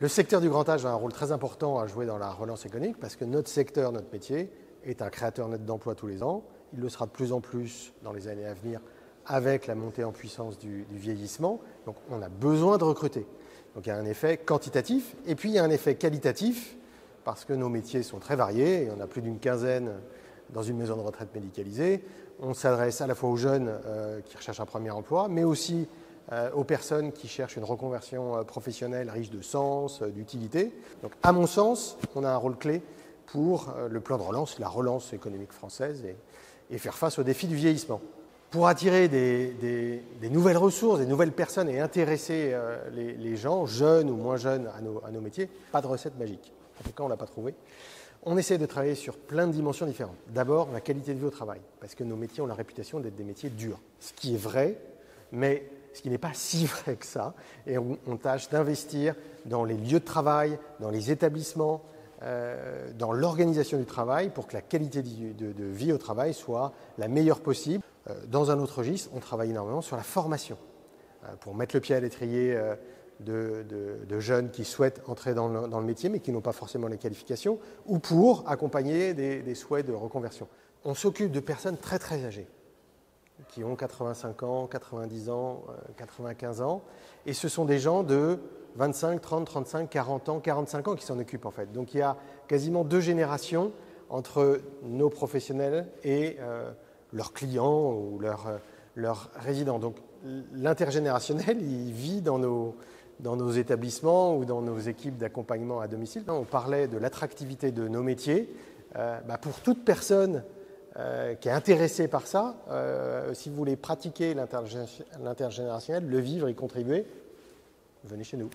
Le secteur du grand âge a un rôle très important à jouer dans la relance économique parce que notre secteur, notre métier, est un créateur net d'emplois tous les ans. Il le sera de plus en plus dans les années à venir avec la montée en puissance du vieillissement. Donc on a besoin de recruter. Donc il y a un effet quantitatif et puis il y a un effet qualitatif parce que nos métiers sont très variés. Il y en a plus d'une quinzaine dans une maison de retraite médicalisée. On s'adresse à la fois aux jeunes qui recherchent un premier emploi, mais aussi aux personnes qui cherchent une reconversion professionnelle riche de sens, d'utilité. Donc, à mon sens, on a un rôle clé pour le plan de relance, la relance économique française et faire face aux défis du vieillissement. Pour attirer des nouvelles ressources, des nouvelles personnes et intéresser les gens, jeunes ou moins jeunes, à nos métiers, pas de recette magique. En tout cas, on ne l'a pas trouvé. On essaie de travailler sur plein de dimensions différentes. D'abord, la qualité de vie au travail, parce que nos métiers ont la réputation d'être des métiers durs. Ce qui est vrai, mais ce qui n'est pas si vrai que ça. Et on tâche d'investir dans les lieux de travail, dans les établissements, dans l'organisation du travail pour que la qualité de vie au travail soit la meilleure possible. Dans un autre registre, on travaille énormément sur la formation pour mettre le pied à l'étrier de jeunes qui souhaitent entrer dans le métier mais qui n'ont pas forcément les qualifications ou pour accompagner des souhaits de reconversion. On s'occupe de personnes très très âgées qui ont 85 ans, 90 ans, 95 ans et ce sont des gens de 25, 30, 35, 40 ans, 45 ans qui s'en occupent en fait. Donc il y a quasiment 2 générations entre nos professionnels et leurs clients ou leurs résidents. Donc l'intergénérationnel, il vit dans nos établissements ou dans nos équipes d'accompagnement à domicile. On parlait de l'attractivité de nos métiers. Pour toute personne qui est intéressée par ça, si vous voulez pratiquer l'intergénérationnel, le vivre, y contribuer, venez chez nous.